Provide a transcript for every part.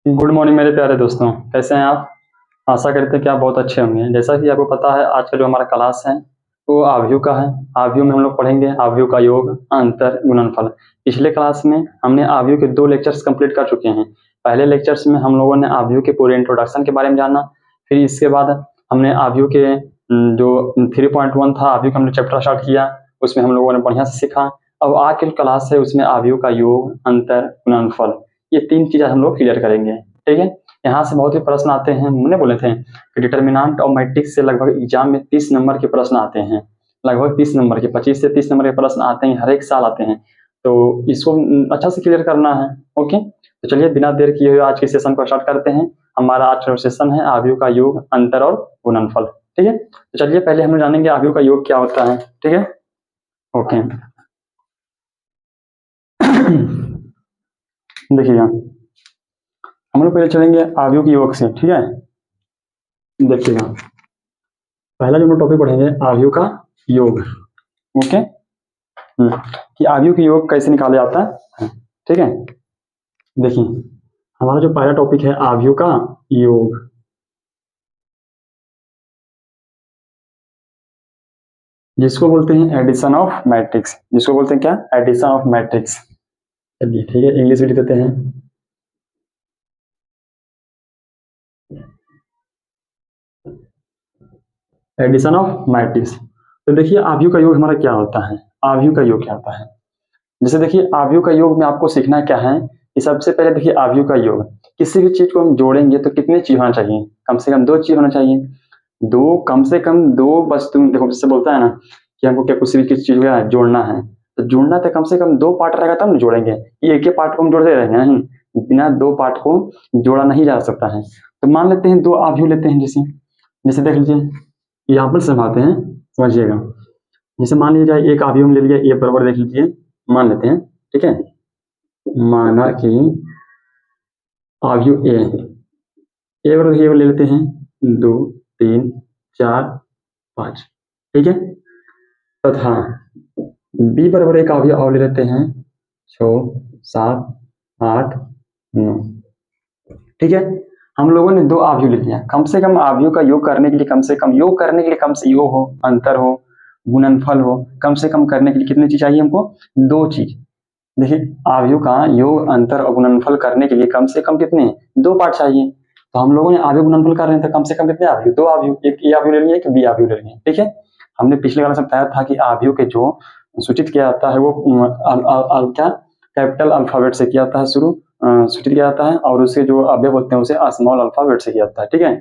Good morning मेरे प्यारे दोस्तों, कैसे हैं आप? आशा करते हैं कि आप बहुत अच्छे होंगे। जैसा कि आपको पता है, आज का जो हमारा क्लास है वो आव्यूह का है। आव्यूह में हम लोग पढ़ेंगे आव्यूह का योग, अंतर, गुणनफल। पिछले क्लास में हमने आव्यूह के 2 लेक्चर्स कंप्लीट कर चुके हैं। पहले लेक्चर्स में हम लोगों ने आव्यूह के पूरे इंट्रोडक्शन के बारे में जाना। फिर इसके बाद हमने आव्यूह के जो 3.1 था, आव्यूह का हमने चैप्टर स्टार्ट किया, उसमें हम लोगों ने बढ़िया से सीखा। अब आज की क्लास है उसमें आव्यूह का योग, अंतर, गुणनफल, ये 3 चीज़ें हम लोग क्लियर करेंगे। ठीक है, यहाँ से बहुत ही प्रश्न आते हैं। हमने बोले थे कि डिटर्मिनेंट ऑफ मैट्रिक्स से लगभग एग्जाम में 30 नंबर के प्रश्न आते हैं। लगभग 30 नंबर के, 25 से 30 नंबर के प्रश्न आते हैं, हर एक साल आते हैं। तो इसको अच्छा से क्लियर करना है। ओके, तो चलिए बिना देर किए हुए आज के सेशन को स्टार्ट करते हैं। हमारा आज का सेशन है आव्यूह का योग, अंतर और गुणनफल। ठीक है, तो चलिए पहले हम जानेंगे आव्यूह का योग क्या होता है। ठीक है, ओके। देखिएगा, हम लोग पहले चलेंगे आव्यूह के योग से। ठीक है, देखिएगा, पहला जो हम लोग टॉपिक पढ़ेंगे आव्यूह का योग। ओके, कि आव्यूह के योग कैसे निकाला जाता है। ठीक है, देखिए हमारा जो पहला टॉपिक है आव्यूह का योग। जिसको बोलते हैं एडिशन ऑफ मैट्रिक्स। जिसको बोलते हैं क्या? Addition of matrix. चलिए ठीक है, इंग्लिश में लिख देते हैं। Addition of matrix. तो देखिए आव्यूह का योग हमारा क्या होता है। आव्यूह का योग क्या होता है, जैसे देखिए आव्यूह का योग में आपको सीखना क्या है कि सबसे पहले देखिए आव्यूह का योग, किसी भी चीज को हम जोड़ेंगे तो कितने चीज होना चाहिए? कम से कम 2 चीज होना चाहिए। दो, कम से कम 2 वस्तु। देखो जैसे बोलता है ना कि हमको क्या कुछ भी किसी चीज को जोड़ना है, तो जोड़ना तो कम से कम 2 पार्ट रहेगा तब ना जोड़ेंगे। ये एक ही पार्ट को हम जोड़ते रहेंगे नहीं, बिना 2 पार्ट को जोड़ा नहीं जा सकता है। तो मान लेते हैं 2 आव्यूह लेते हैं। जैसे जैसे देख लीजिए, यहाँ पर समझाते हैं, समझिएगा। जैसे मान लीजिए एक आव्यूह हम ले लिया ए बराबर, देख लीजिए, मान लेते हैं। ठीक है, माना कि आव्यूह ए बराबर ये ले लेते हैं 2, 3, 4, 5। ठीक है, तथा बी बराबर एक आव्यूह और ले लेते हैं 6, 7, 8, 9। ठीक है, हम लोगों ने 2 आव्यूह ले लिया। कम से कम आव्यूह का योग करने के लिए, कम से कम योग करने के लिए, कम से योग हो, अंतर हो, गुणनफल हो, कम से कम करने के लिए कितनी चीज चाहिए हमको? 2 चीज। देखिए आव्यूह का योग, अंतर और गुणनफल करने के लिए कम से कम कितने? 2 पार्ट चाहिए। तो हम लोगों ने आव्यूह गुणनफल कर रहे हैं तो कम से कम कितने आव्यूह? 2 आव्यूह। एक ए आव्यूह ले लिए, एक बी आव्यूह ले लिए। ठीक है, हमने पिछले क्लास में बताया था कि आव्यूह के जो सूचित किया जाता है वो क्या कैपिटल अल्फाबेट से किया जाता है, शुरू सूचित किया जाता है, और उसके जो अवयव होते हैं उसे स्मॉल अल्फाबेट से किया जाता है। ठीक है,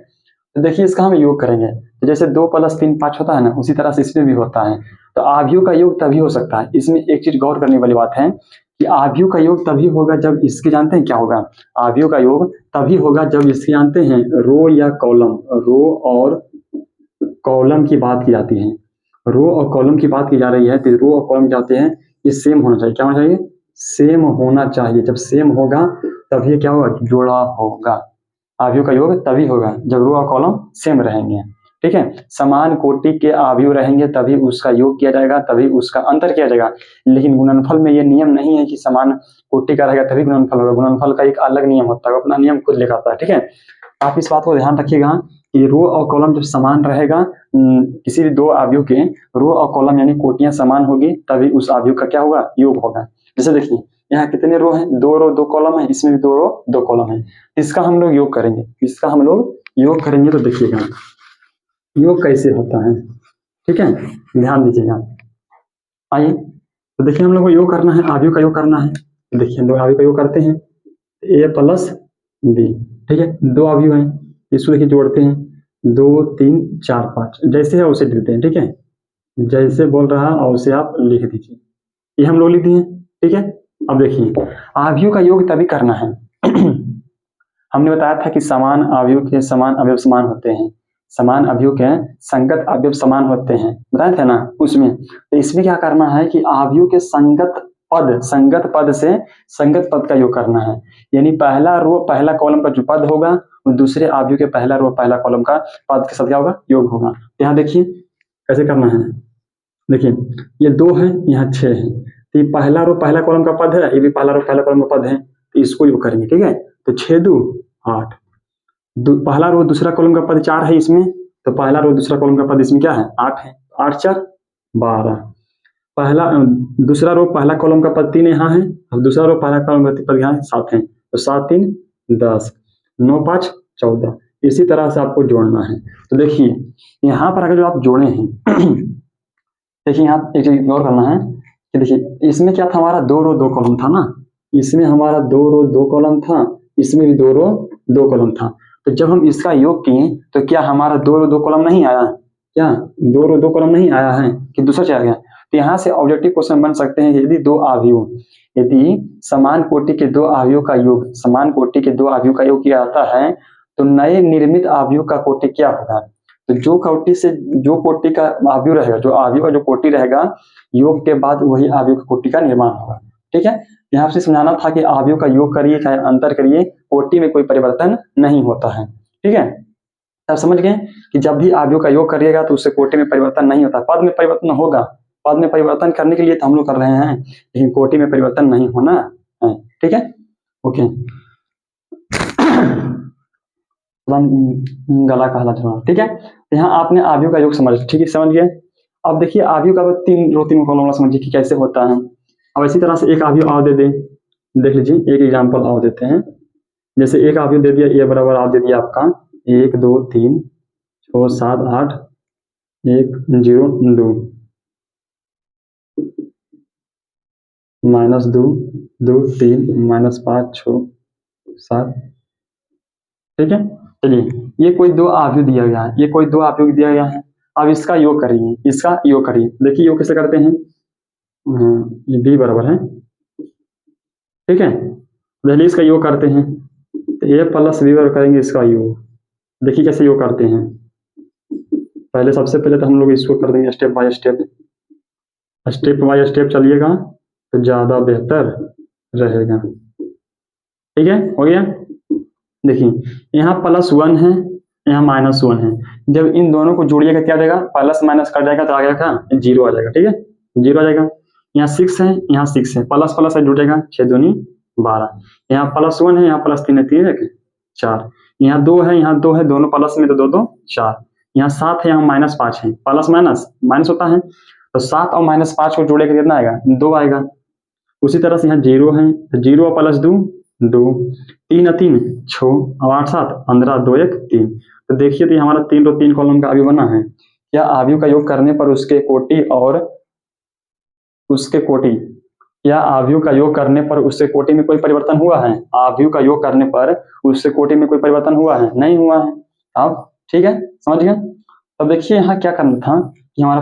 तो देखिए इसका हम योग करेंगे तो जैसे 2 + 3 5 होता है ना, उसी तरह से इसमें भी होता है। तो आव्यूह का योग तभी हो सकता है। इसमें एक चीज गौर करने वाली बात है कि आव्यूह का योग तभी होगा जब इसके, जानते हैं क्या होगा? आव्यूह का योग तभी होगा जब इसके, जानते हैं, रो या कॉलम, रो और कॉलम की बात की जाती है। रो और कॉलम की बात की जा रही है तो रो और कॉलम जाते हैं, ये सेम होना चाहिए। क्या होना चाहिए? सेम होना चाहिए। जब सेम होगा तब ये क्या होगा? जोड़ा होगा। आव्यूह का योग तभी होगा जब रो और कॉलम सेम रहेंगे। ठीक है, समान कोटि के आव्यूह रहेंगे तभी उसका योग किया जाएगा, तभी उसका अंतर किया जाएगा। लेकिन गुणनफल में ये नियम नहीं है कि समान कोटि का रहेगा तभी गुणनफल होगा। गुणनफल का एक अलग नियम होता है, अपना नियम खुद लिखाता है। ठीक है, आप इस बात को ध्यान रखिएगा कि रो और कॉलम जब समान रहेगा, किसी भी 2 आव्यूह के रो और कॉलम यानी कोटियां समान होगी तभी उस आव्यूह का क्या होगा? योग होगा। जैसे देखिए यहाँ कितने रो हैं? 2 रो 2 कॉलम है, इसमें भी 2 रो 2 कॉलम है। इसका हम लोग योग करेंगे, इसका हम लोग योग करेंगे। तो देखिएगा योग कैसे होता है। ठीक है, ध्यान दीजिएगा। आइए तो देखिए हम लोग को योग करना है, आव्यूह का योग करना है। तो देखिए हम लोग आव्यूह का योग करते हैं, ए प्लस बी। ठीक है, 2 आव्यूह हैं, इसको देखिए जोड़ते हैं, 2, 3, 4, 5, जैसे है उसे लिखते हैं। ठीक है, जैसे बोल रहा है और उसे आप लिख दीजिए। ये हम लोग लिख दिए। ठीक है, अब देखिए आव्यूह का योग तभी करना है हमने बताया था कि समान आव्यूह के समान अवयव समान होते हैं, समान आव्यूह के संगत अवयव समान होते हैं, बताए थे ना उसमें। तो इसमें क्या करना है कि आव्यूह के संगत पद से संगत पद का योग करना है। यानी पहला रो पहला कॉलम का जो पद होगा वो दूसरे आव्यूह के पहला रो पहला कॉलम का पद के साथ क्या होगा? योग होगा। यहाँ देखिए कैसे करना है। देखिए ये 2 है, यहाँ 6 है, तो ये पहला रो पहला कॉलम का पद है, ये भी पहला रो पहला कॉलम का पद है, तो इसको योग करेंगे। ठीक है, तो 6 2 8। पहला रो दूसरा कॉलम का पद 4 है इसमें, तो पहला रो दूसरा कॉलम का पद इसमें क्या है 8 है। 8 4 12। पहला दूसरा रो पहला कॉलम का पद 3 यहाँ है, और दूसरा रो पहला कॉलम का पद यहाँ 7 है, तो 7 3 10, 9 5 14। इसी तरह से आपको जोड़ना है। तो देखिए यहाँ पर अगर जो आप जोड़े हैं देखिए यहाँ एक चीज गौर करना है कि देखिए इसमें क्या था, हमारा 2 रो 2 कॉलम था ना, इसमें हमारा 2 रो 2 कॉलम था, इसमें भी 2 रो 2 कॉलम था। तो जब हम इसका योग किए तो क्या हमारा 2 रो 2 कॉलम नहीं आया? क्या 2 रो 2 कॉलम नहीं आया है कि दूसरा चला गया? तो यहाँ से ऑब्जेक्टिव क्वेश्चन बन सकते हैं, यदि समान कोटि के 2 अवयवों का योग, समान कोटि के 2 अवयवों का योग किया जाता है तो नए निर्मित अवयव का कोटि क्या होगा? तो जो कोटि का अवयव रहेगा, जो अवयव का जो कोटि रहेगा, योग के बाद वही अवयव का कोटि का निर्माण होगा। ठीक है, यहाँ से समझाना था कि अवयव का योग करिए चाहे अंतर करिए, कोटि में कोई परिवर्तन नहीं होता है। ठीक है, आप समझ गए कि जब भी अवयव का योग करिएगा तो उससे कोटि में परिवर्तन नहीं होता, पद में परिवर्तन होगा। पद में परिवर्तन करने के लिए तो हम लोग कर रहे हैं, लेकिन कोटि में परिवर्तन नहीं होना है। ठीक है, ओके। गला कहला छोड़ा। ठीक है, यहाँ आपने अवयव का योग समझ, ठीक है, समझ गए। अब देखिए अवयव का 3 कॉलम वाला समझिए कि कैसे होता है। अब इसी तरह से एक अवयव और दे दे, देख लीजिए एक एग्जाम्पल और देते हैं। जैसे एक अवयव दे दिया ए बराबर आप दे दिया आपका 1 2 3 6 7 8 1 0 2 -2 2 3 -5 6 7। ठीक है, चलिए ये कोई 2 अवयव दिया गया है, ये कोई 2 अवयव दिया गया है। अब इसका योग करिए, इसका योग करिए। देखिए योग कैसे करते हैं, ये b बराबर है। ठीक है, पहले इसका योग करते हैं, तो a प्लस बी बराबर करेंगे इसका योग। देखिए कैसे योग करते हैं। पहले सबसे पहले तो हम लोग इसको कर देंगे step by step, step by step चलिएगा तो ज्यादा बेहतर रहेगा। ठीक है, हो गया। देखिए यहाँ +1 है, यहाँ -1 है। जब इन दोनों को जोड़िएगा क्या देगा, प्लस माइनस कट जाएगा तो आ जाएगा 0 आ जाएगा। ठीक है, 0 आ जाएगा। यहाँ 6 है, यहाँ 6 है, प्लस प्लस से जुड़ जाएगा, 6 दूनी 12। यहाँ +1 है, यहाँ +3 है, 3 है 4। यहाँ 2 है, यहाँ 2 है, दोनों प्लस में तो 2 2 4। यहाँ 7 है, यहाँ -5 है, प्लस माइनस माइनस होता है, तो 7 और -5 को जोड़ेगा कितना आएगा, 2 आएगा। उसी तरह से यहाँ 0 है, तो 0 और +2 2, 3 और 3 6 और 8 7 15 2 1 3। तो देखिए तो हमारा 3 रो 3 कॉलम का अवयव बना है। क्या अवयव का योग करने पर उसके कोटि और उसके कोटि, या अवयव का योग करने पर उससे कोटि में कोई परिवर्तन हुआ है? अवयव का योग करने पर उससे कोटि में कोई परिवर्तन हुआ है? नहीं हुआ है। अब ठीक है, समझ गए। तो देखिए यहाँ क्या करना था कि हमारा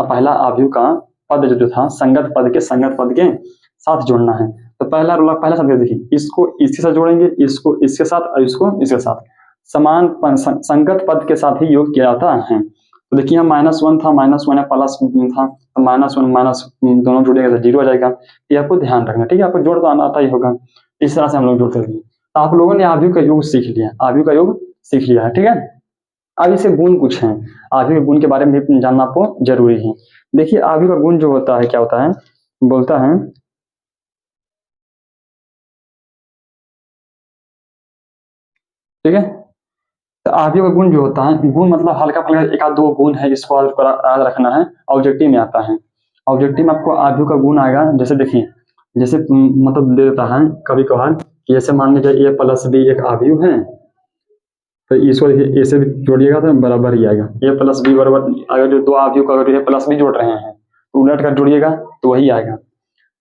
पहला अवयव का पद जो था संगत पद के साथ जोड़ना है। तो पहला शब्द देखिए, इसको इसके साथ जोड़ेंगे, इसको इसके साथ और इसको इसके साथ, समान संगत पद के साथ ही योग किया जाता है। तो देखिए यहाँ -1 था, -1 है, प्लस था, तो -1 माइनस दोनों जुड़ेगा तो 0 आ जाएगा। ये आपको ध्यान रखना। ठीक है, आपको जोड़ तो आता ही होगा। इस तरह से हम लोग जोड़ते हैं। तो आप लोगों ने अवयव का योग सीख लिया, अवयव का योग सीख लिया है। ठीक है, अब इसे गुण कुछ है, अवयव के गुण के बारे में भी जानना आपको जरूरी है। देखिए अवयव का गुण जो होता है क्या होता है, बोलता है ठीक है। तो अवयव का गुण जो होता है, गुण मतलब हल्का फुल्का एक आध 2 गुण है, इसको याद रखना है। ऑब्जेक्टिव में आता है, ऑब्जेक्टिव में आपको अवयव का गुण आएगा। जैसे देखिए, जैसे मतलब दे देता है कभी कभार कि जैसे मान लीजिए a + b एक अवयव है, तो इसको देखिए a से भी जोड़िएगा तो बराबर ही आएगा। a + b बराबर, अगर जो 2 अवयव को अगर a + b जोड़ रहे हैं तो उलट कर जोड़िएगा तो वही आएगा।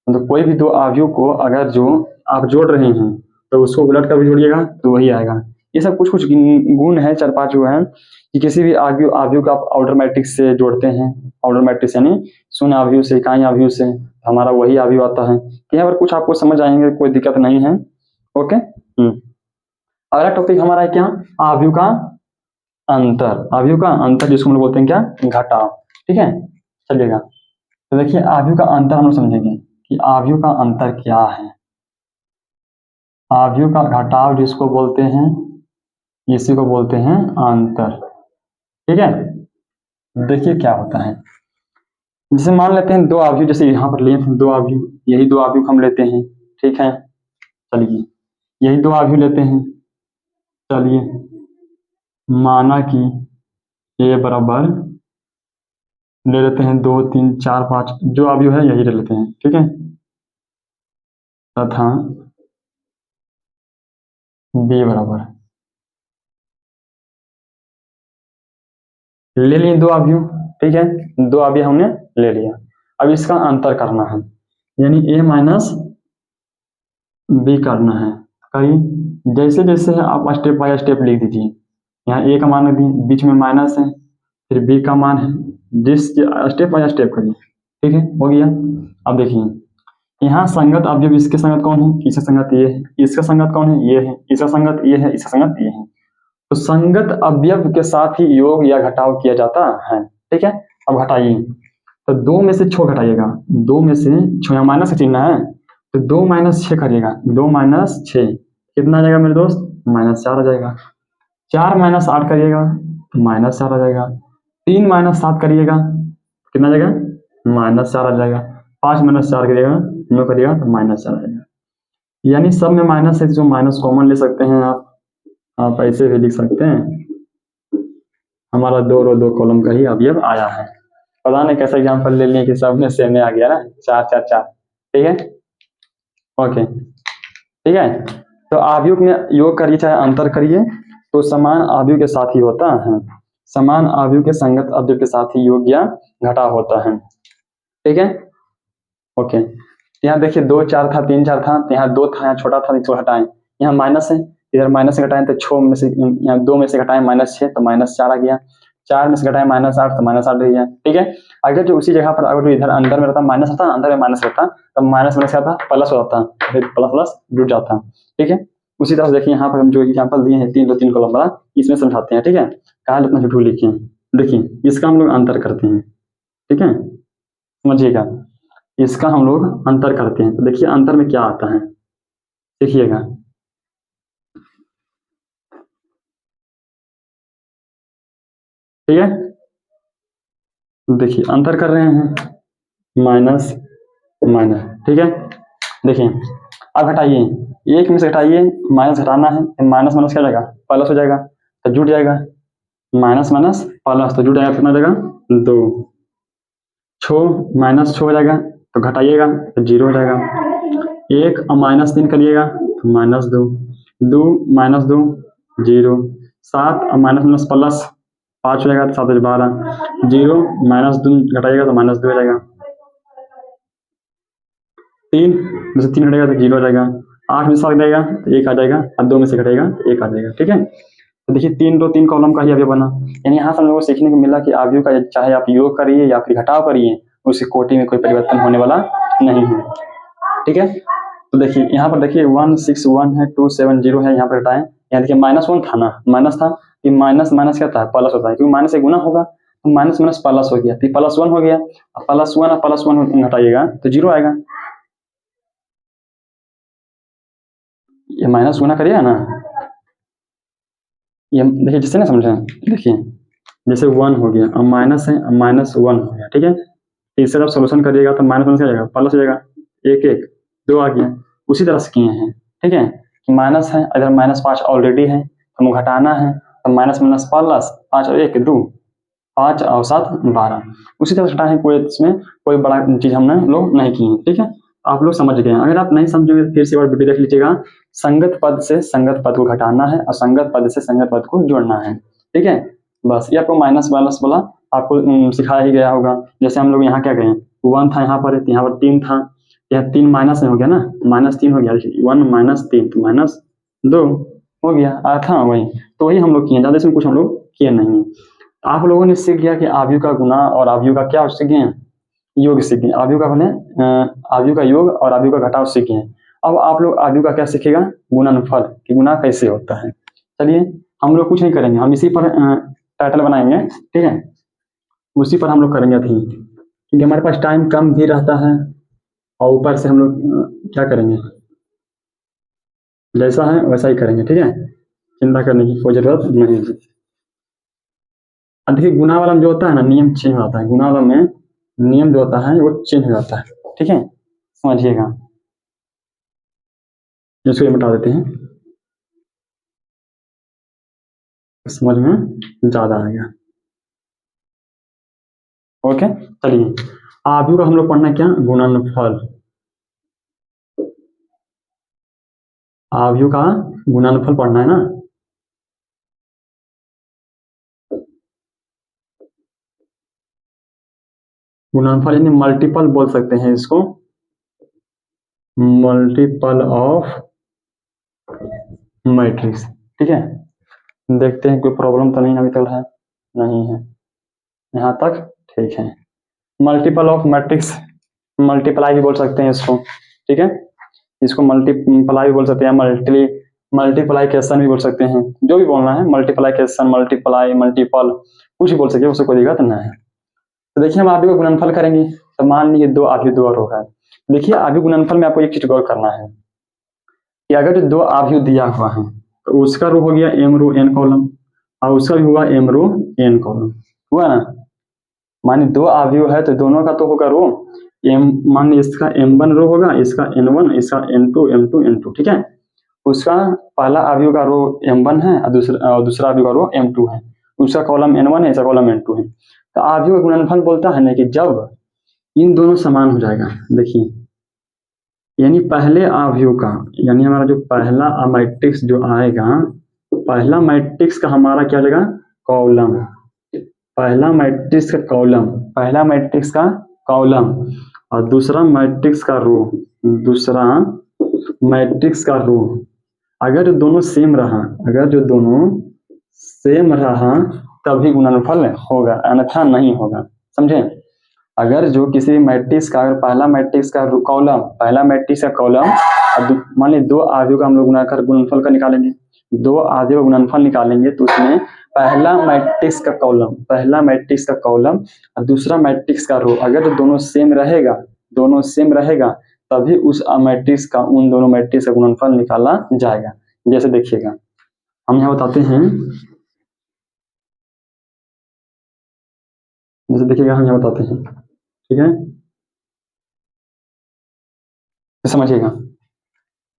तो कोई भी 2 अवयव को अगर जो आप जोड़ रहे हैं तो उसको उलट कर भी जोड़िएगा तो वही आएगा। ये सब कुछ कुछ गुण है, 4-5 जो है कि किसी भी अवयव को आप ऑर्डर मैट्रिक्स से जोड़ते हैं। ऑर्डर मैट्रिक्स यानी शून्य अवयव से, इकाई अवयव से हमारा वही अवयव आता है। यहाँ पर कुछ आपको समझ आएंगे, कोई दिक्कत नहीं है। ओके, अगला टॉपिक हमारा है क्या, अवयव का अंतर। अवयव का अंतर जिसको हम बोलते हैं क्या, घटाव। ठीक है, चलिएगा। तो देखिए अवयव का अंतर हम लोग समझेंगे कि अवयव का अंतर क्या है। अवयव का घटाव जिसको बोलते हैं, इसी को बोलते हैं अंतर। ठीक है, देखिए क्या होता है। जैसे मान लेते हैं 2 अवयव, जैसे यहाँ पर लिए थे 2 अवयव, यही 2 अवयव हम लेते हैं। ठीक है, चलिए यही 2 अवयव लेते हैं। चलिए माना कि ए बराबर ले लेते हैं 2 3 4 5, जो अवयव है यही ले लेते हैं, ठीक है। तथा बी बराबर ले लिए 2 अवयव, ठीक है। 2 अवयव हमने ले लिया। अब इसका अंतर करना है, यानी ए माइनस बी करना है। करिए, जैसे जैसे आप स्टेप बाय स्टेप लिख दीजिए। यहाँ ए का मान दी, बीच में माइनस है, फिर बी का मान है, जिस स्टेप बाय स्टेप करिए, ठीक है। हो गया। अब देखिए यहाँ संगत अवयव, इसके संगत कौन है, इसका संगत ये है, इसका संगत कौन है, ये है, इसका संगत ये है, इसका संगत ये है। तो संगत अवयव के साथ ही योग या घटाव किया जाता है, ठीक है। अब घटाइए, तो 2 में से 6 घटाइएगा, 2 में से 6, यहाँ माइनस का चिन्ह है, तो 2 माइनस 6 करिएगा, 2 माइनस 6 कितना आ जाएगा मेरे दोस्त, -4 आ जाएगा। 4 माइनस 8 करिएगा तो -4 आ जाएगा। 3 माइनस 7 करिएगा कितना आ जाएगा, -4 आ जाएगा। 5 माइनस 4 करिएगा, नो करिएगा तो -4 आ जाएगा। यानी सब में माइनस है, जो माइनस कॉमन ले सकते हैं आप ऐसे भी लिख सकते हैं। हमारा 2 रो 2 कॉलम का ही अवयव आया है। पता नहीं कैसा एग्जाम्पल ले लिए कि सब में सेम में आ गया ना, 4 4 4, ठीक है। ओके, ठीक है। तो अवयव में योग करिए चाहे अंतर करिए, तो समान अवयव के साथ ही होता है। समान अवयव के संगत अवयव के साथ ही योग या घटाव होता है, ठीक है। ओके, यहाँ देखिए 2 4 था, 3 4 था, यहाँ 2 था, यहाँ छोटा था, इसको हटाएं। यहाँ माइनस है, इधर माइनस से घटाएं तो 6 में से, यहाँ 2 में से घटाएं -6 तो -4 आ गया। 4 में से घटाएं -8 तो -8 रह गया, ठीक है। अगर जो उसी जगह पर अगर इधर अंदर में रहता माइनस रहता, अंदर में माइनस रहता, तो माइनस माइनस क्या था, प्लस होता, फिर प्लस प्लस जुड़ जाता, ठीक है। उसी तरह से देखिए यहाँ पर हम जो एग्जाम्पल दिए हैं 3 कॉलम वाला, इसमें समझाते हैं, ठीक है। कहा इतना झूठ लिखे, देखिए इसका हम लोग अंतर करते हैं, ठीक है, समझिएगा। इसका हम लोग अंतर करते हैं, तो देखिए अंतर में क्या आता है, देखिएगा। ठीक है, देखिए अंतर कर रहे हैं, माइनस माइनस, ठीक है। देखिए अब हटाइए, 1 में से हटाइए, माइनस हटाना है, माइनस माइनस क्या हो जाएगा, प्लस हो जाएगा, तो जुड़ जाएगा, माइनस माइनस प्लस तो जुड़ जाएगा, कितना हो जाएगा 2। 6 माइनस 6 हो जाएगा, तो घटाइएगा तो 0 हो जाएगा। 1 और -3 करिएगा तो -2, 2 -2 0, 7 और माइनस माइनस प्लस 5 हो जाएगा तो 7 12, 0 -2 घटाइएगा तो -2 हो जाएगा। 3 में से 3 घटेगा तो 0 आ जाएगा। 8 में से 7 घटेगा तो 1 आ जाएगा, और 2 में से घटेगा तो 1 आ जाएगा, ठीक है। तो देखिए 3 रो 3 कॉलम का ही अवयव बना, यानी यहाँ से हम लोगों को सीखने को मिला कि अवयव का चाहे आप योग करिए या फिर घटाव करिए, उसकी कोटि में कोई परिवर्तन होने वाला नहीं है, ठीक है। तो देखिए यहाँ पर देखिए 1 6 1 है, 2 7 0 है, यहाँ पर हटाएं। यहाँ देखिए -1 था ना, माइनस था, ये माइनस माइनस क्या था, प्लस होता है, क्योंकि माइनस से गुना होगा, तो माइनस माइनस प्लस हो गया, तो +1 हो गया, +1 और +1 घटाइएगा तो 0 आएगा। ये माइनस गुना करिएगा ना, ये देखिए जिससे ना समझे, देखिए जैसे 1 हो गया, अब माइनस है, अब -1 हो गया, ठीक है। इस तरफ सोल्यूशन करिएगा तो माइनस माइनस क्या जाएगा, प्लस हो जाएगा, 1 1 2 आ गया। उसी तरह से किए हैं, ठीक है, कि माइनस है, इधर -5 ऑलरेडी है, तो हमें घटाना है, तो माइनस माइनस प्लस, 5 और 1 2, 5 और 7 12। उसी तरह से हटाएं, कोई इसमें कोई बड़ा चीज हमने लोग नहीं की है, ठीक है। आप लोग समझ गए। अगर आप नहीं समझोगे तो फिर से एक बार वीडियो देख लीजिएगा। संगत पद से संगत पद को घटाना है और संगत पद से संगत पद को जोड़ना है, ठीक है। बस ये आपको माइनस वाइनस वाला आपको सिखाया ही गया होगा। जैसे हम लोग यहाँ क्या करें, 1 था यहाँ पर 3 था, यह 3 माइनस में हो गया ना, -3 हो गया, 1 - 3 तो -2 हो गया, आया था वही। तो वही हम लोग किए, ज्यादा इसमें कुछ हम लोग किए नहीं है। आप लोगों ने सीख गया कि अवयव का गुना और अवयव का क्या सीख गए, योग सीख गए। अवयव का बने अवयव का योग और अवयव का घटाव सीखे हैं। अब आप लोग अवयव का क्या सीखेगा, गुणनफल, कि गुना कैसे होता है। चलिए हम लोग कुछ नहीं करेंगे, हम इसी पर टाइटल बनाएंगे, ठीक है, उसी पर हम लोग करेंगे अभी, क्योंकि हमारे पास टाइम कम भी रहता है, और ऊपर से हम लोग क्या करेंगे, जैसा है वैसा ही करेंगे, ठीक है, चिंता करने की कोई जरूरत नहीं है। अब देखिए गुना वाला जो होता है ना, नियम चेंज होता है, गुना वाला में नियम जो होता है वो चेंज हो जाता है, ठीक है, समझिएगा। इसको ये मिटा देते हैं। समझ में ज्यादा आएगा। ओके, चलिए आव्यूह का हम लोग पढ़ना क्या, गुणनफल। आव्यूह का गुणनफल पढ़ना है ना। गुणनफल यानी मल्टीपल बोल सकते हैं इसको, मल्टीपल ऑफ मैट्रिक्स। ठीक है, देखते हैं कोई प्रॉब्लम तो नहीं अभी तक है, नहीं है यहाँ तक, ठीक है। मल्टीपल ऑफ मैट्रिक्स, मल्टीप्लाई भी बोल सकते हैं इसको। ठीक है, इसको मल्टीप्लाई भी बोल सकते हैं, मल्टीप्लाइकेशन भी बोल सकते हैं, जो भी बोलना है, मल्टीप्लाइकेशन, मल्टीप्लाई, मल्टीपल, कुछ भी बोल सकते हैं, उससे कोई दिक्कत नहीं है। तो देखिए हम आव्यूह का गुणनफल करेंगे। तो मान लीजिए दो आव्यूह दो रो है। देखिए आव्यूह गुणनफल में आपको एक चीज गौर करना है कि अगर जो दो आव्यूह दिया हुआ है तो उसका रो हो गया m रो n कॉलम और उसका भी हुआ m रो n कॉलम, हुआ ना। मानिए दो आव्यूह है तो दोनों का तो होगा रो m, मान लीजिए इसका m1 रो होगा, इसका n1, इसका n2 m2 n2। ठीक है, उसका पहला आव्यूह का रो m1 है और दूसरा आव्यूह का रो m2 है, उसका कॉलम n1 है, इसका कॉलम n2 है। तो आव्यूह का गुणनफल बोलता है ना कि जब इन दोनों समान हो जाएगा, देखिए यानी पहले आव्यूह का, यानी हमारा जो पहला मैट्रिक्स जो आएगा, पहला मैट्रिक्स का हमारा क्या हो जाएगा, कॉलम, पहला मैट्रिक्स का कॉलम, पहला मैट्रिक्स का कॉलम और दूसरा मैट्रिक्स का रो, दूसरा मैट्रिक्स का रो। अगर जो दोनों सेम रहा, अगर जो दोनों सेम रहा तभी गुणनफल होगा, अन्यथा नहीं होगा। समझे, अगर जो किसी मैट्रिक्स का, अगर पहला मैट्रिक्स का कॉलम, पहला मैट्रिक्स का कॉलम, मान लीजिए दो आव्यूह का हम लोग गुणाकर गुणनफल का निकालेंगे, दो आव्यूह का गुणनफल निकालेंगे तो उसमें पहला मैट्रिक्स का कॉलम, पहला मैट्रिक्स का कॉलम और दूसरा मैट्रिक्स का रो, अगर जो दोनों सेम रहेगा, दोनों सेम रहेगा तभी उस मैट्रिक्स का, उन दोनों मैट्रिक्स का गुणनफल निकाला जाएगा। जैसे देखिएगा हम यहाँ बताते हैं, जैसे देखिएगा हम यहाँ बताते हैं, ठीक है, तो समझिएगा।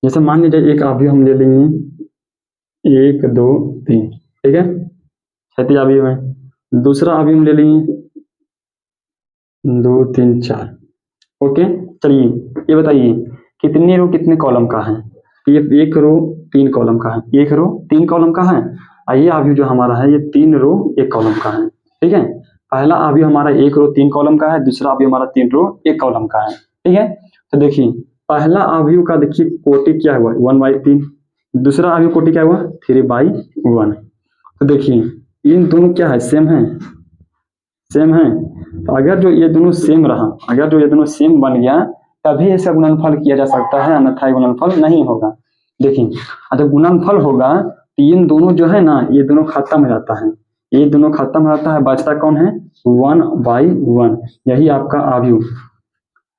जैसे मान लीजिए एक आव्यूह हम ले लेंगे 1 2 3, ठीक है, क्षैतिज आव्यूह है। दूसरा आव्यूह हम ले लेंगे 2 3 4। ओके, चलिए ये बताइए कितने रो कितने कॉलम का है। ये एक रो 3 कॉलम का है, एक रो 3 कॉलम का है और ये आव्यूह जो हमारा है ये 3 रो 1 कॉलम का है। ठीक है, पहला आव्यूह हमारा 1 रो 3 कॉलम का है, दूसरा आव्यूह हमारा 3 रो 1 कॉलम का है। ठीक है, तो देखिए पहला आव्यूह का देखिए कोटि क्या हुआ, 1/3, दूसरा आव्यूह कोटि क्या हुआ 3/1। तो देखिए इन दोनों क्या है, सेम है, सेम है। तो अगर जो ये दोनों सेम रहा, अगर जो ये दोनों सेम बन गया तभी ऐसा गुणनफल किया जा सकता है, अन्यथा गुणनफल नहीं होगा। देखिए जब गुणनफल होगा तो इन दोनों जो है ना, ये दोनों खत्म हो जाता है, ये दोनों खत्म हो जाता है, बचता कौन है 1/1। यही आपका आव्यूह।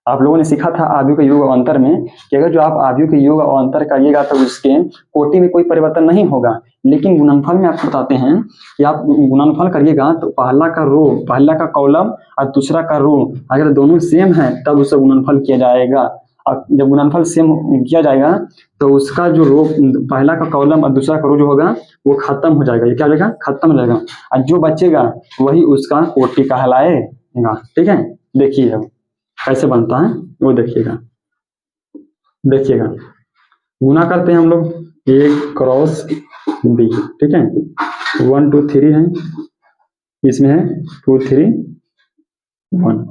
आप लोगों ने सीखा था आव्यूह के योग और अंतर में कि अगर जो आप आव्यूह के योग और अंतर करिएगा तो उसके कोटि में कोई परिवर्तन नहीं होगा, लेकिन गुणनफल में आपको बताते हैं कि आप गुणनफल करिएगा तो पहला का रो, पहला का कॉलम और दूसरा का रो अगर दोनों सेम है तब उसका गुणनफल किया जाएगा। और जब गुणनफल सेम किया जाएगा तो उसका जो रो, पहला का कॉलम और दूसरा का रो जो होगा वो खत्म हो जाएगा। ये क्या हो जाएगा, खत्म हो जाएगा, और जो बचेगा वही उसका कोटि कहलाएगा। ठीक है, देखिए अब कैसे बनता है वो देखिएगा, देखिएगा गुना करते हैं हम लोग A क्रॉस B। ठीक है, 1 2 3 है, इसमें है 2 3 1।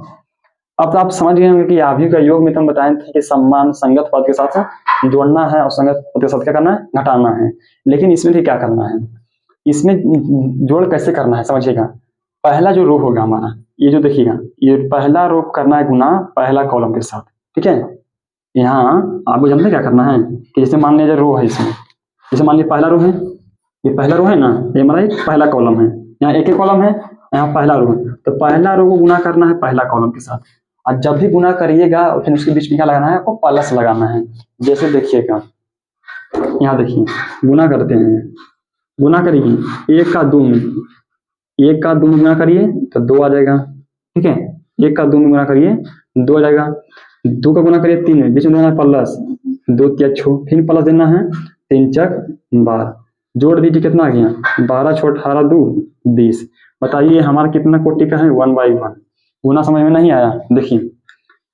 अब तो आप समझ गए होंगे कि आव्यूह का योग में तो हम बताए थे कि सम्मान संगत पद के साथ जोड़ना है और संगत पद के साथ क्या करना है, घटाना है। लेकिन इसमें भी क्या करना है, इसमें जोड़ कैसे करना है समझिएगा। पहला जो रो होगा हमारा, ये जो देखिएगा, ये पहला रो करना है गुना पहला कॉलम के साथ। ठीक है, यहाँ आपको जानते क्या करना है कि जैसे मान लीजिए रो है इसमें, जैसे मान लीजिए पहला रो है, ये पहला रो है ना, ये हमारा एक पहला कॉलम है, यहाँ एक ही कॉलम है, यहाँ पहला रो है, तो पहला रो को गुना करना है पहला कॉलम के साथ। और जब भी गुना करिएगा फिर उसके बीच में क्या लगाना है, आपको प्लस लगाना है। जैसे देखिएगा यहाँ देखिए गुना करते हैं, गुना करिए 1 का 2 में, 1 का 2 में गुना करिए तो 2 आ जाएगा। ठीक है, 1 का 2 में गुना करिए 2 आ जाएगा, 2 का गुना करिए 3 में, बीच में देना है प्लस, 2 3 6, फिर प्लस देना है 3 4 12, जोड़ दीजिए, कितना आ गया 12 छोड़ 18 2 20। बताइए हमारा कितना कोटि का है 1/1। गुना समझ में नहीं आया? देखिए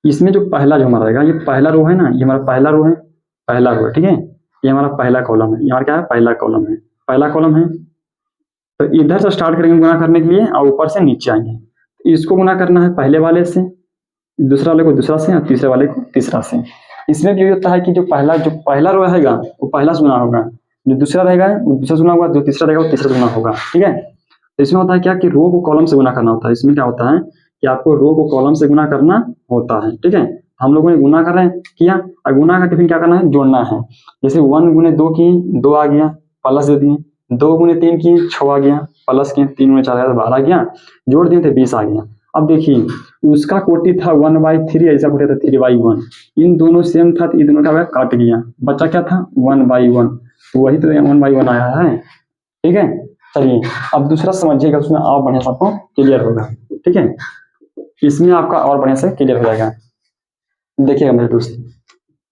इसमें जो पहला जो हमारा रहेगा, ये पहला रो है ना, ये हमारा पहला रो है, पहला रो है, ठीक है। ये हमारा पहला कॉलम है, ये हमारा क्या है पहला कॉलम है, पहला कॉलम है। तो इधर से स्टार्ट करेंगे गुना करने के लिए और ऊपर से नीचे आएंगे। इसको गुना करना है पहले वाले से, दूसरा वाले को दूसरा से और तीसरे वाले को तीसरा से। इसमें भी होता है कि जो पहला रो रहेगा वो पहला से गुना होगा, जो दूसरा रहेगा वो दूसरा से गुना होगा, जो तीसरा रहेगा वो तीसरा से गुना होगा, ठीक है। तो इसमें होता है क्या कि रो को कॉलम से गुना करना होता है। इसमें क्या होता है कि आपको रो को कॉलम से गुना करना होता है, ठीक है। हम लोगों ने गुना कर रहे हैं किया, और गुना करके फिर क्या करना है जोड़ना है। जैसे 1 गुने 2 की 2 आ गया, प्लस दे दिए, 2 गुने 3 की 6 आ गया, प्लस किए, 3 गुने 4 आया 12 आ गया, जोड़ दिए थे 20 आ गया। अब देखिए उसका कोटि था 1/3, ऐसा कोटि था 3/1। इन दोनों सेम था तो इन दोनों का काट गया, बच्चा क्या था 1/1, तो वही तो 1/1 आया है, ठीक है। चलिए अब दूसरा समझिएगा, उसमें और बढ़िया से आपको क्लियर होगा, ठीक है। इसमें आपका और बढ़िया से क्लियर हो जाएगा। देखिएगा मेरे दोस्त,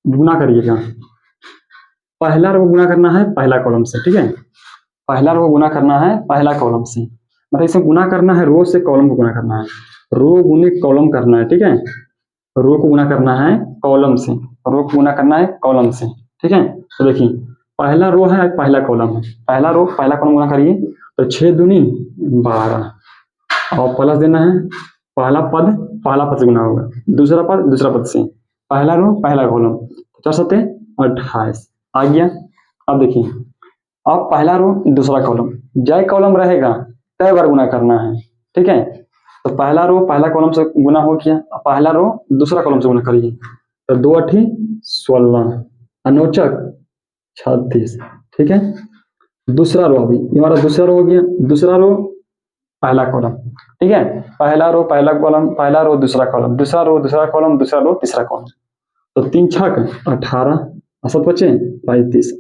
गुना करिएगा। पहला रो गुना करना है पहला कॉलम से, ठीक है। पहला रो गुना करना है पहला कॉलम से, मतलब इसे गुना करना है रो से कॉलम को गुना करना है, रो गुने कॉलम करना है, ठीक है। रो को गुना करना है कॉलम से, रो को गुना करना है कॉलम से, ठीक है। तो देखिए पहला रो है पहला कॉलम है, पहला रो पहला कॉलम गुना करिए, तो 6 दूनी 12 और प्लस देना है, पहला पद से गुना होगा, दूसरा पद से, पहला रो पहला कॉलम, 4 सत्ते 28 आ गया। अब देखिए अब पहला रो दूसरा कॉलम, जय कॉलम रहेगा तय बार गुना करना है, ठीक है। तो पहला रो पहला कॉलम से गुना हो गया, पहला रो दूसरा कॉलम से गुना करिए, तो 2 8 16 अनोचक 36, ठीक है। दूसरा रो, अभी ये हमारा दूसरा रो हो गया, दूसरा रो पहला कॉलम, ठीक है। पहला रो पहला कॉलम, पहला रो दूसरा कॉलम, दूसरा रो दूसरा कॉलम, दूसरा रो तीसरा कॉलम, तो 3 छक 18 और 7 बचे 35,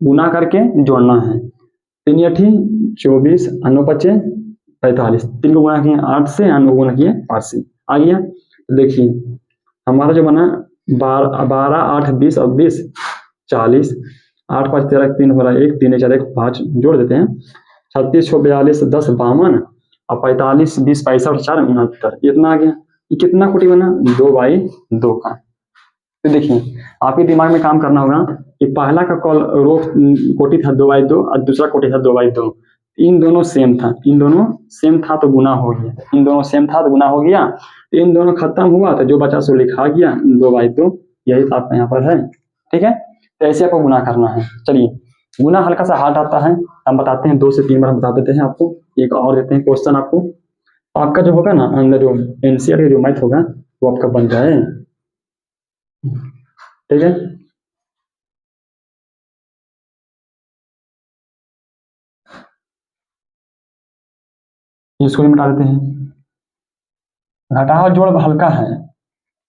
गुना करके जोड़ना है। 3 8 24 और 9 बचे 45, 3 को गुना किए 8 से, 9 को गुना किए 5 से, आ गया। देखिए हमारा जो बना 12 8 20 और 20 40, 8 5 13 3 हमारा 1 3 4 1 5 जोड़ देते हैं, 36 6 42 10 52 और 45 20 65 4 69, इतना आ गया। ये कितना कोटि बना 2/2 का। तो देखिए आपके दिमाग में काम करना होगा कि पहला का रो कोटि था 2/2 और दूसरा कोटि था 2/2, इन दोनों सेम था, इन दोनों सेम था तो गुना हो गया, इन दोनों सेम था तो गुना हो गया, इन दोनों खत्म हुआ तो जो बचा सो लिखा गया 2/2, यही तो आपका यहाँ पर है, ठीक है। तो ऐसे आपको गुना करना है। चलिए गुना हल्का सा हार्ड आता है, हम बताते हैं 2 से 3 बार हम बता देते हैं आपको। एक और देते हैं क्वेश्चन आपको, आपका जो होगा ना अंदर जो एनसीईआरटी जो मैथ होगा वो आपका बन जाए, ठीक है। इसको भी मिटा देते हैं। घटा और जोड़ हल्का है,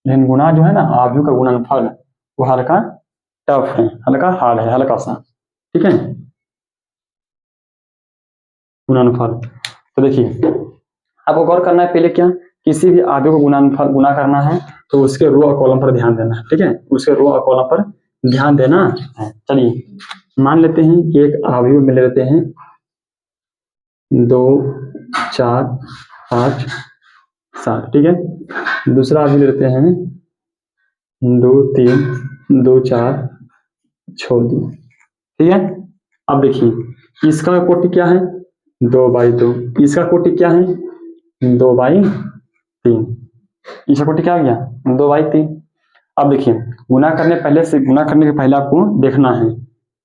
लेकिन गुना जो है ना आव्यूह का गुणनफल वो हल्का टफ है, हल्का हार्ड है, हल्का सा, ठीक है। गुणनफल तो देखिए आपको गौर करना है पहले, क्या किसी भी आव्यूह को गुणनफल गुना करना है तो उसके रो और कॉलम पर ध्यान देना है, ठीक है। उसके रो और कॉलम पर ध्यान देना है। चलिए मान लेते हैं कि एक आव्यूह में ले लेते हैं 2 4 5 7, ठीक है। दूसरा आव्यूह ले लेते हैं 2 3 2 4 6 2, ठीक है। अब देखिए इसका कोटि क्या है 2/2, इसका कोटि क्या है 2/3, इसका कोटि क्या आ गया 2/3। अब देखिए गुना करने के पहले आपको देखना है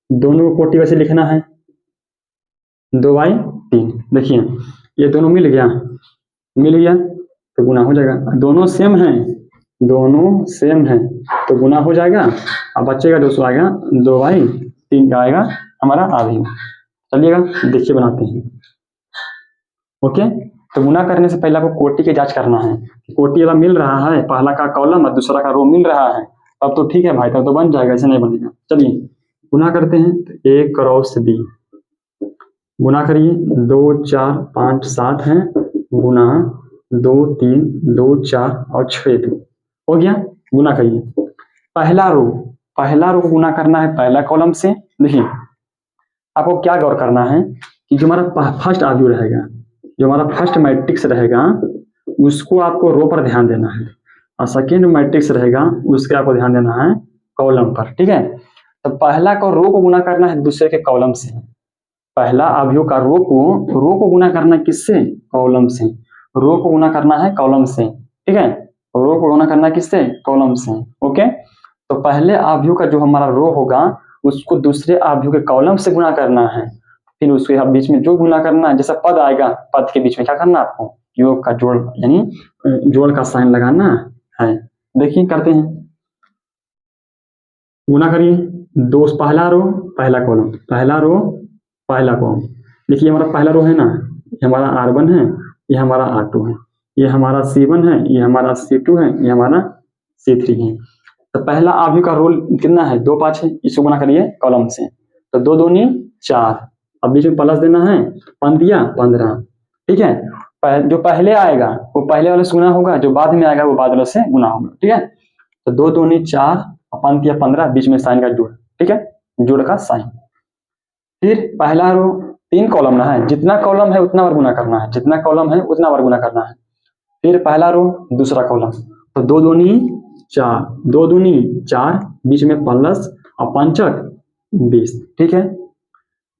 दोनों को कोटि वैसे लिखना है 2/3। देखिए ये दोनों मिल गया तो गुना हो जाएगा, दोनों सेम है तो गुना हो जाएगा, अब बचेगा 200 आएगा 2/3 का आएगा हमारा आव्यूह। चलिएगा देखिए बनाते हैं, ओके। तो गुना करने से पहले आपको कोटि की जांच करना है, कोटि वाला मिल रहा है, पहला का कॉलम और दूसरा का रो मिल रहा है, तब तो ठीक है भाई, तब तो बन जाएगा, ऐसे नहीं बनेगा। चलिए गुना करते हैं, तो A क्रॉस B गुना करिए, 2 4 5 7 है, गुना 2 3 2 4 और 6 2 हो गया। गुना करिए पहला रो को गुना करना है पहला कॉलम से, देखिए आपको क्या गौर करना है कि जो हमारा फर्स्ट आव्यूह रहेगा, जो हमारा फर्स्ट मैट्रिक्स रहेगा, उसको आपको रो पर ध्यान देना है, और सेकेंड मैट्रिक्स रहेगा उसके आपको ध्यान देना है कॉलम पर। ठीक है, तो पहला को रो को गुना करना है दूसरे के कॉलम से। पहला अवयव का रो को गुना करना किससे? कॉलम से। रो को गुना करना है कॉलम से। ठीक है, रो को गुना करना किससे? कॉलम से। ओके, तो पहले अवयव का जो हमारा रो होगा उसको दूसरे अवयव के कॉलम से गुना करना है, फिर उसके बीच में जो गुना करना है, जैसा पद आएगा पद के बीच में क्या करना है आपको? योग का जोड़ यानी जोड़ का साइन लगाना है। देखिए करते हैं, गुना करिए। दो पहला रो पहला कॉलम, पहला रो पहला कॉलम। देखिए हमारा पहला रो है ना, ये हमारा R1 है, ये हमारा R2 है, ये हमारा C1 है, ये हमारा C2 है, ये हमारा C3 है। तो पहला अवयव का रोल कितना है? 2 5 है, इसको गुना करिए कॉलम से, तो 2 दूनी 4, अब बीच में प्लस देना है, 5 दिया 15। ठीक है, जो पहले आएगा वो पहले वाले से गुना होगा, जो बाद में आएगा वो बाद वाले से गुना होगा। ठीक है, तो 2 दूनी 4 और 5 दिया 15, बीच में साइन का जोड़। ठीक है, जोड़ का साइन। फिर पहला रो 3 कॉलम ना है, जितना कॉलम है उतना बार गुना करना है, जितना कॉलम है उतना बार गुना करना है। फिर पहला रो दूसरा कॉलम, तो 2 दूनी 4, 2 दूनी 4, बीच में प्लस और 5 20। ठीक है,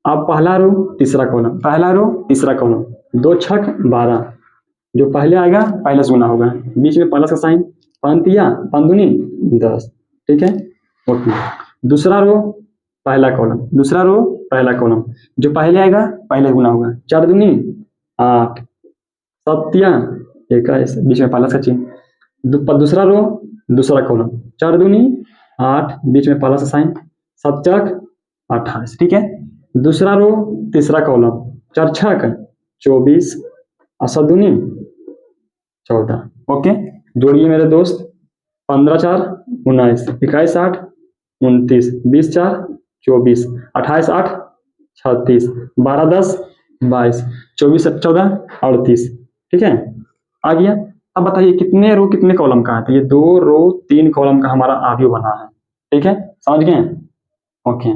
अब पहला रो तीसरा कॉलम, पहला रो तीसरा कॉलम, 2 6 12, जो पहले आएगा पहले से गुना होगा, बीच में प्लस का साइन, 5 दिया 5 दूनी 10। ठीक है, ओके। दूसरा रो पहला कॉलम, दूसरा रो पहला कॉलम, जो पहले आएगा पहले गुना होगा, 4 दूनी 8, 7 दिया 21, बीच में प्लस का चिन्ह। दूसरा रो दूसरा कॉलम, 4 दूनी 8, बीच में प्लस का साइन, 7 चक 28। ठीक है, दूसरा रो तीसरा कॉलम, 4 6 24 और 7 दूनी 14। ओके, जोड़िए मेरे दोस्त, 15 4 19, 21 8 29, 20 4 24, 28 8 36, 12 10 22, 24 14 38। ठीक है, आ गया। अब बताइए कितने रो कितने कॉलम का है? तो ये 2 रो 3 कॉलम का हमारा अवयव बना है। ठीक है, समझ गए? ओके,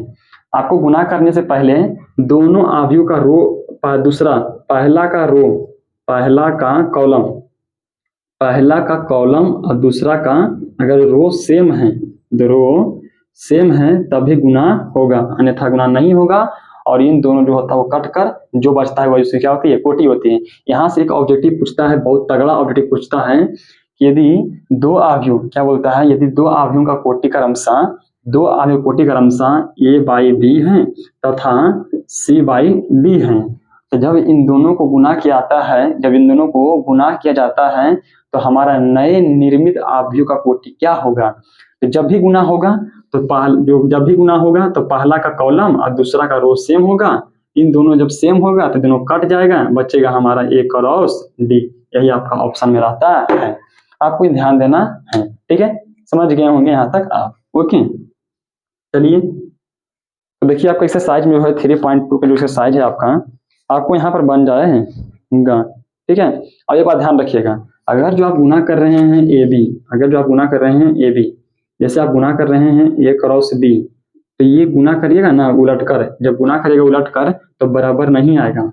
आपको गुना करने से पहले दोनों अवयव का रो दूसरा पहला का रो पहला का कॉलम, पहला का कॉलम और दूसरा का अगर रो सेम है, रो सेम है तभी गुना होगा, अन्यथा गुना नहीं होगा। और इन दोनों जो होता है वो कट कर जो बचता है वही उसकी क्या होती है? कोटि होती है। यहाँ से एक ऑब्जेक्टिव पूछता है, बहुत तगड़ा ऑब्जेक्टिव पूछता है कि यदि 2 अवयव, क्या बोलता है, यदि 2 अवयवों का कोटि क्रमशः 2 अवयव कोटि क्रमशः A/B है तथा C/B है, तो जब इन दोनों को गुना किया जाता है, जब इन दोनों को गुना किया जाता है तो हमारा नए निर्मित अवयव का कोटि क्या होगा? तो जब भी गुना होगा तो जब भी गुना होगा तो पहला का कॉलम और दूसरा का रो सेम होगा, इन दोनों जब सेम होगा तो दोनों कट जाएगा, बचेगा हमारा A क्रॉस D। यही आपका ऑप्शन में रहता है, आपको ध्यान देना है। ठीक है, समझ गए होंगे यहाँ तक आप? ओके, चलिए तो देखिए आपका एक्सरसाइज में है 3.2 का जो एक्सरसाइज है आपको यहाँ पर बन जाएगा। ठीक है, और एक बात ध्यान रखिएगा, अगर जो आप गुना कर रहे हैं AB, अगर जो आप गुना कर रहे हैं AB, जैसे आप गुना कर रहे हैं A क्रॉस B, तो ये गुना करिएगा ना उलट कर, जब गुना करिएगा उलट कर तो बराबर नहीं आएगा,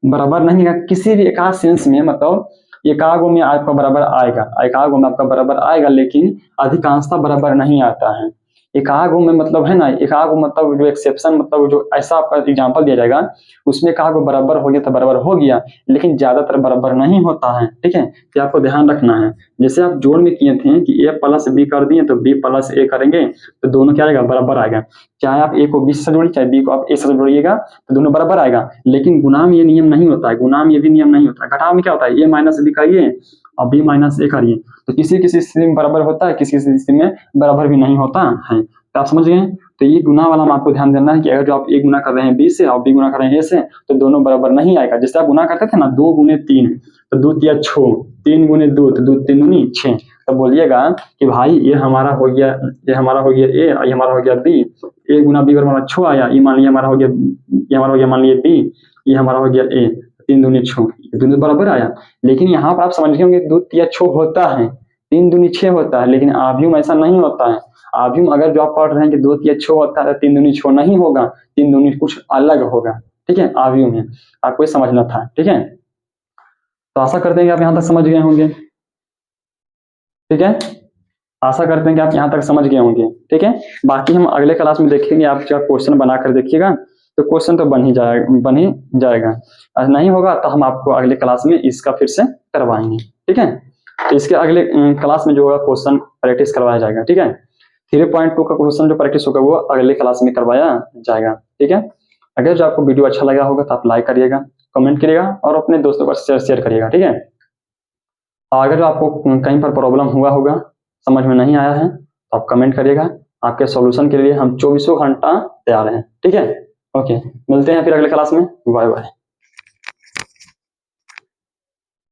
बराबर नहीं आएगा किसी भी एकाध सेंस में, मतलब एकागो में आपका बराबर आएगा, एकागो में आपका बराबर आएगा, लेकिन अधिकांशता बराबर नहीं आता है। एकागो में मतलब है ना, एकागो मतलब जो एक्सेप्शन, मतलब जो ऐसा आपका एग्जांपल दिया जाएगा उसमें एकागो बराबर हो गया तो बराबर हो गया, लेकिन ज्यादातर बराबर नहीं होता है। ठीक है, तो आपको ध्यान रखना है। जैसे आप जोड़ में किए थे कि A प्लस B कर दिए तो B प्लस A करेंगे तो दोनों क्या आएगा? बराबर आएगा। चाहे आप A को B से जोड़िए, चाहे B को आप A से जोड़िएगा तो दोनों बराबर आएगा। लेकिन गुणा में ये नियम नहीं होता है, गुणा में ये भी नियम नहीं होता है। घटाव में क्या होता है? A माइनस B करिए और B माइनस A करिए, तो किसी किसी स्थिति में बराबर होता है, किसी किसी स्थिति में बराबर भी नहीं होता है। तो आप समझ गए? तो ये गुना वाला में आपको ध्यान देना है कि अगर जो आप A गुना कर रहे हैं B से और B गुना कर रहे हैं A से तो दोनों बराबर नहीं आएगा। जैसे आप गुना करते थे ना 2 गुने 3 तो 2 तिया 6, 3 गुने 2 तो 2 3 दूनी 6, तो बोलिएगा कि भाई ये हमारा हो गया A और ये हमारा हो गया B। A गुना B हमारा 6 आया, ये मान लिया हमारा हो गया, ये हमारा हो गया मान लिया B, ये हमारा हो गया A, 3 दूनी 6, दोनों बराबर आया। लेकिन यहाँ पर आप समझ गए होंगे 2 तिया 6 होता है, 3 दूनी 6 होता है, लेकिन आव्यूह में ऐसा नहीं होता है। आव्यूह में अगर जो आप पढ़ रहे हैं कि 2 तिया 6 होता है, 3 दूनी 6 नहीं होगा, 3 दूनी कुछ अलग होगा, ठीक है, आव्यूह में आपको ये समझना था, ठीक है। तो आशा करते हैं कि आप यहाँ तक समझ गए होंगे, ठीक है, आशा करते हैं कि आप यहाँ तक समझ गए होंगे, ठीक है। बाकी हम अगले क्लास में देखेंगे, आप जब क्वेश्चन बनाकर देखिएगा तो क्वेश्चन तो बन ही जाएगा, अगर नहीं होगा तो हम आपको अगले क्लास में इसका फिर से करवाएंगे, ठीक है। तो इसके अगले क्लास में जो होगा क्वेश्चन प्रैक्टिस करवाया जाएगा, ठीक है। 3.2 का क्वेश्चन जो प्रैक्टिस होगा वो अगले क्लास में करवाया जाएगा, ठीक है। अगर जो आपको वीडियो अच्छा लगा होगा तो आप लाइक करिएगा, कमेंट करिएगा और अपने दोस्तों को शेयर करिएगा, ठीक है। अगर जो आपको कहीं पर प्रॉब्लम हुआ होगा, समझ में नहीं आया है, तो आप कमेंट करिएगा, आपके सॉल्यूशन के लिए हम 24 घंटा तैयार हैं, ठीक है। ओके, मिलते हैं फिर अगले क्लास में, बाय बाय।